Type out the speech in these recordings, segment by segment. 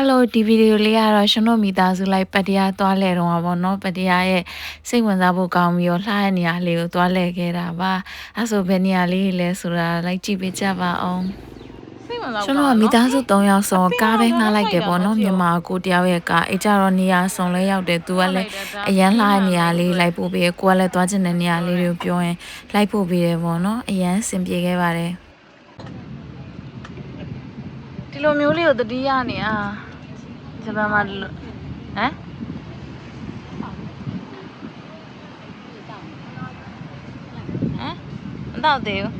Hello ဒီဗီဒီယိုလေးကတော့ရှင်တို့မိသားစုလိုက်ပတ္တရားသွားလဲတော့ပါဘောနော်ပတ္တရားရဲ့စိတ်ဝင်စားဖို့ကောင်းပြီးတော့လှတဲ့နေရာလေးကိုသွားလဲခဲ့တာပါအဲဆိုဘယ်နေရာလေးလဲဆိုတာလိုက်ကြည့်ပေးကြပါအောင်ကျွန်တော်မိသားစု3ယောက်ဆိုကားပဲငှားလိုက်တယ်ပေါ့နော်မြန်မာကိုတယောက်ရဲ့ကားအဲကြတော့နေရာစုံလဲရောက်တယ်သူကလည်းအရန်လှတဲ့နေရာလေးလိုက်ပို့ပေးကိုကလည်းသွားချင်တဲ့နေရာလေးတွေကိုပြောရင်လိုက်ပို့ပေးတယ်ပေါ့နော်အရန်စင်ပြေခဲ့ပါတယ်ဒီလိုမျိုးလေးကိုတတိယနေอ่ะဂျပန်မှာဟမ်မတော့သေးဘူး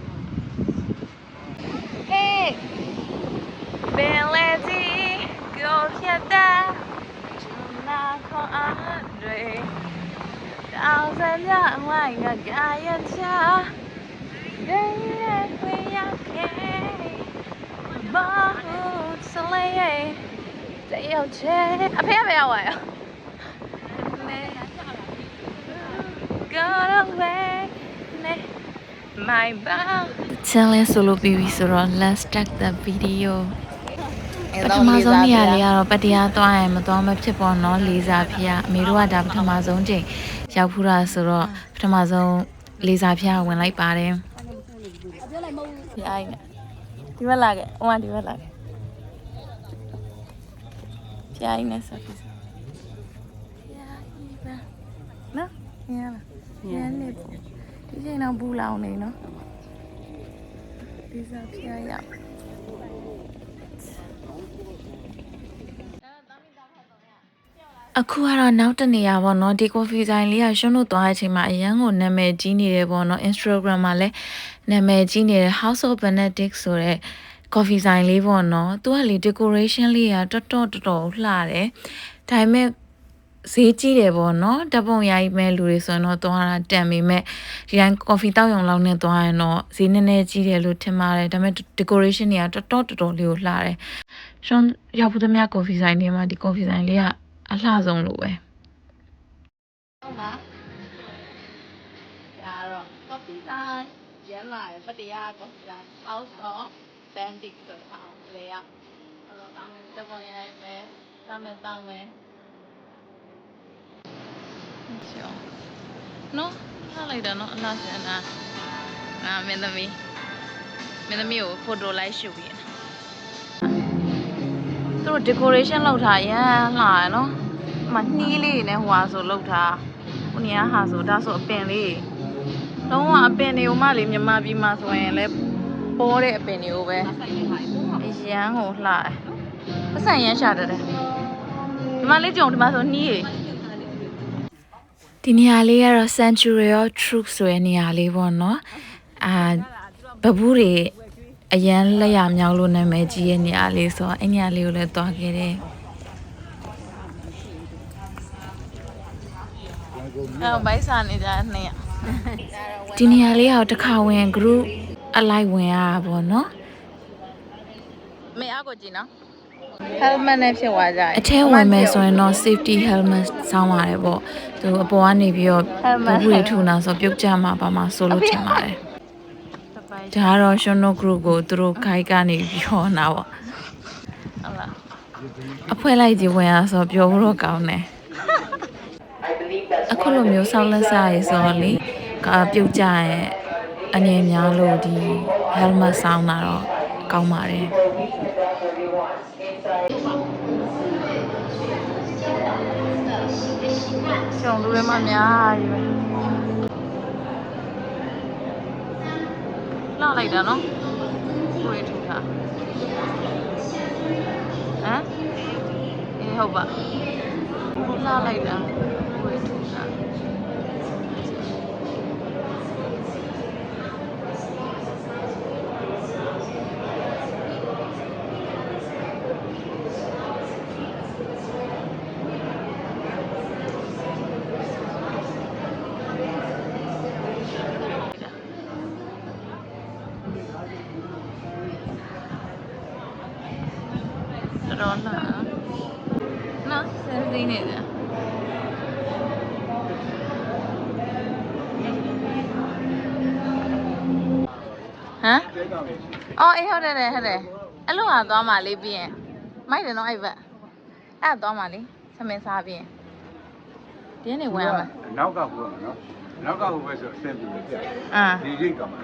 ဟေးပင်လေကြီးကိုဖြတ်တာနာခေါ်အားတွေတောင်စရအဝိုင်းကကာယချာရေခွေရခဲဘာလို့စလဲတယောက်ချဲအဖေမရောက်ပါရော Got away my bow challenge solo baby ဆိုတော့ let's start the video ပထမဆုံးနေရာလေးကတော့ပတရားသွားရင်မသွားမဖြစ်ပေါ်တော့လေးစားဖျားအမေတို့ကဒါပထမဆုံးချိန်ရောက်ဖူးတာဆိုတော့ပထမဆုံးလေးစားဖျားဝင်လိုက်ပါတယ်ဖျားရင်ဒီဘက်လာခဲ့ဟိုကဒီဘက်လာခဲ့ဖျားရင်နဲ့ဆက်ပြီးနော်ညလာညနေပေါ့ဒီချိန်တော့ဘူးလောင်နေနော်ဒီစားဖျားရအခုကတော့နောက်တနေရာပေါ့နော်ဒီ coffee ဆိုင်လေးကရှင်တို့သွားတဲ့အချိန်မှာအရန်ကိုနာမည်ကြီးနေတယ်ပေါ့နော် Instagram မှာလည်းနာမည်ကြီးနေတဲ့ House of Benedict ဆိုတဲ့ coffee ဆိုင်လေးပေါ့နော်သူကလေ decoration လေးကတော်တော်လှတယ်ဒါပေမဲ့ဈေးကြီးတယ်ပေါ့နော်တပုံရိုက်မဲ့လူတွေဆိုရင်တော့သွားတာတန်ပေမဲ့ဒီတိုင်း coffee တောက်ရုံလောက်နဲ့သွားရင်တော့ဈေးနည်းနည်းကြီးတယ်လို့ထင်ပါတယ်ဒါပေမဲ့ decoration တွေကတော်လေးကိုလှတယ်ရှင်ရောက်ဖို့တည်းများ coffee ဆိုင်တွေမှာဒီ coffee ဆိုင်လေးကအလှဆုံးလို့ပဲဟုတ်ပါဒါတော့ coffee ဆိုင်ရန်လာပတရား coffee ဆိုင်အောက်တော့ Benedict ဆိုအောင်လေရအဲ့တော့တောင်းတပုံရိုက်မယ်တောင်းမယ်နော်လှလိုက်တာနော်အလှဆန်တာမင်းသမီးကိုဖိုတိုလိုက်ရှုပြီးသူတို့ decoration လုပ်ထားရန်လှရနော်မနှီးလေးနဲ့ဟွာဆိုလုပ်ထားဟိုနေရာဟာဆိုဒါဆိုအပင်လေးလုံးဝအပင်တွေကိုမှလေမြန်မာပြည်မှာဆိုရင်လည်းပေါ်တဲ့အပင်တွေကိုပဲအရန်ကိုလှတယ်ပတ်စံရန်ရှာတယ်ဒီမှာလေးကြုံဒီမှာဆိုနှီးဒီနေရာလေးကတော့ Century of Truth ဆိုတဲ့နေရာလေးပေါ့နော်ဘဘူးတွေအရန်လက်ရမြောက်လို့နာမည်ကြီးရဲ့နေရာလေးဆိုတော့အဲ့နေရာလေးကိုလည်းသွားခဲ့တယ်ဘိုက်စာနေကြနေဒီနေရာလေးကတစ်ခါဝင် group အလိုက်ဝင်ရတာပေါ့နော်မေအားကိုကြည့်နော် helmet နဲ့ဖြစ်သွားကြတယ်အထဲဝင်မယ်ဆိုရင်တော့ safety helmet စောင်းရတယ်ပေါ့သူအပေါ်ကနေပြီးတော့ဘူးတွေထူနာဆိုပြုတ်ကြမှာပါမှာဆိုလို့ထင်ပါတယ်ဒါကတော့ရှင်တို့ group ကိုသူတို့ခိုက်ကနေပြောနာပေါ့ဟုတ်လားအဖွဲလိုက်ကြီးဝင်ရဆိုပြောဖို့တော့ကောင်းတယ်အခုလိုမျိုးဆောက်လက်စားရေးဆိုတော့လေပြုတ်ကြရဲ့အနေများလို့ဒီ helmet စောင်းတာတော့ကောင်းပါတယ်ကျုံလူတွေမှများကြီးပဲလှလိုက်တာနော်ကိုယ်ထူတာအေးဟုတ်ပါလှလိုက်တာကိုယ်ထူတာတော်နော်စင်စင်းနေတယ်ဟမ်အော်အေးဟုတ်တယ်အဲ့လိုဟာသွားမှလေးပြီးရင်မိုက်တယ်နော်အဲ့ဘက် အဲ့တော့မှလေသမင်းစားပြီးဒီနေ့ဝင်ရမှာ နောက်ကဟိုနော်နောက်ကဟိုပဲဆိုအဆင်ပြေတယ် ဒီရိတ်ကမှာ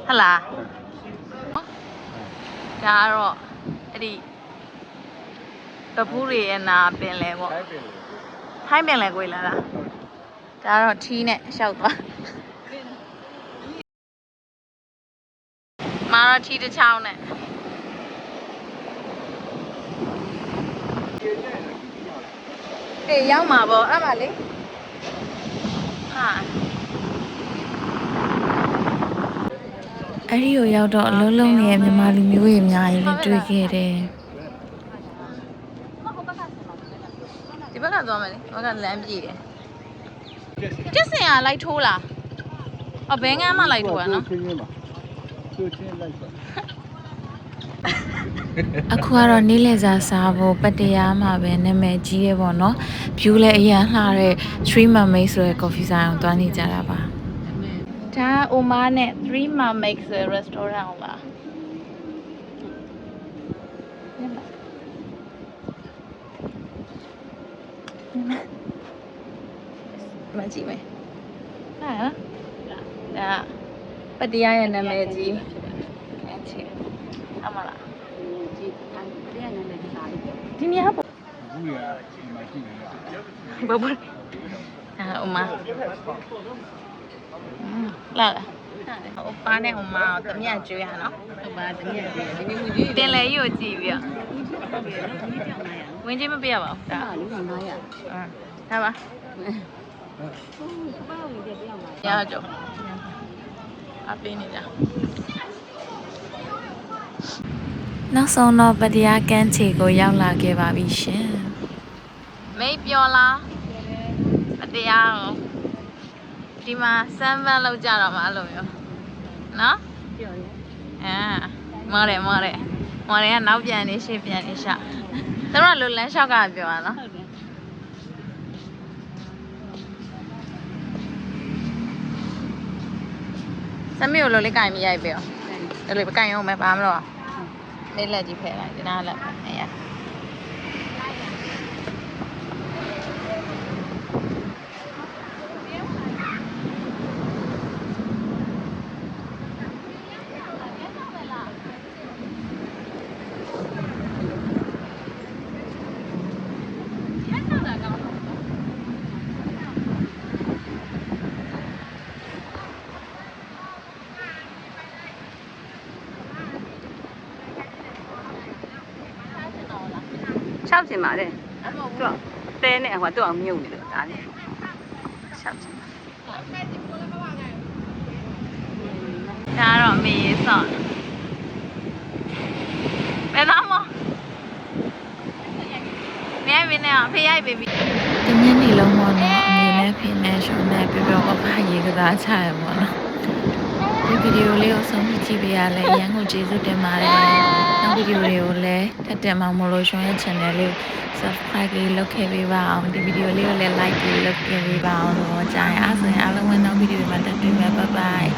ဟလာဒါကတော့အဲ့ဒီပပူးတွေရဲ့နာပင်လဲပေါ့ဟိုင်းပင်လဲကိုလာတာဒါကတော့ထီးနဲ့ရှောက်သွားမာတော့ထီးတစ်ချောင်းနဲ့အေးရောက်မှာပေါ့အဲ့မှာလေဟာအဲ့ဒီကိုရောက်တော့အလုံးလုံးနဲ့မြန်မာလူမျိုးတွေအများကြီးလည်းတွေ့ခဲ့တယ်ဒီဘက်ကသွားမယ်လေဘက်ကလမ်းပြည့်တယ်ကျက်စင်ကလိုက်ထိုးလားအော်ဘဲငန်းမှလိုက်ထိုးရနော်ချင်းချင်းပါသူချင်းလိုက်ပါအခုကတော့နေ့လည်စာစားဖို့ပတရားမှာပဲနာမည်ကြီးရဲပေါ့နော် view လည်းအရန်လှတဲ့ Three Mermaids ဆိုတဲ့ coffee ဆိုင်အောင်သွားနေကြတာပါဒါအိုမားနဲ့ Three Mermaids ဆိုတဲ့ restaurant ပါမကြည့်မယ်ဟာဒါပတရားရဲ့နာမည်ကြီးအချစ်အမလားဒီနေရာပေါ့ ဘူးရဒီမှာရှိနေရ ဘဘအမလာလာဟိုပါနဲ့ဟိုမတမရကျွေးရနော်ဟုတ်ပါတမရကျွေးဒီမျိုးကြီးတင်လေကြီးကိုကြည့်ပြီးတော့ဝင်ချင်းမပြရပါဘူးဒါလူ900ဒါပါရကြောအပေးနေကြနောက်ဆုံးတော့ပတရားကန်းချေကိုရောက်လာခဲ့ပါပြီရှင်မိတ်ပြောလားပတရားကိုဒီမှာစမ်းပန်းလောက်ကြတော့မှအဲ့လိုမျိုးနော်ပြောတယ်မော်တယ်ကနောက်ပြန်နေရှေ့ပြန်နေရှသူတို့ကလိုလမ်းလျှောက်ကပြောတာနော်ဟုတ်တယ်သမီးကိုလိုလေးကင်မရိုက်ပြရောအဲ့လိုကင်အောင်မယ်ဘာမလို့လေးလက်ကြီးဖယ်လိုက်ဒီနားလက်နေရ6ချင်ပါတယ်သူကတဲနဲ့ဟိုသူကမြုပ်နေလို့ဒါနဲ့6ချင်ဒါတော့မေးရေးစောင့်ဘယ်တော့မှမြဲမင်းနဲ့အဖေရိုက်ပေးပြီတညနေလုံးပေါ့နော်အမေနဲ့ဖေနဲ့ရှုံးနဲ့ပြောပြောအဖရေကစားချရပေါ့နော်ဒီဗီဒီယိုလေးကိုဆုံးဖြတ်ကြည့်ပေးရလဲအရန်ကိုကျေးဇူးတင်ပါတယ်နောက်ဗီဒီယိုတွေကိုလည်းထပ်တင်မှာမလို့ရှုံးရဲ့ channel လေးကို subscribe လေးလုပ်ခဲ့ပေးပါအောင်ဒီဗီဒီယိုလေးကိုလည်း like လေးလုပ်ခဲ့ပေးပါအောင်လို့ကြားရင်အားဆိုရင်အားလုံးဝင်နောက်ဗီဒီယိုမှာတက်တွေ့မယ် bye bye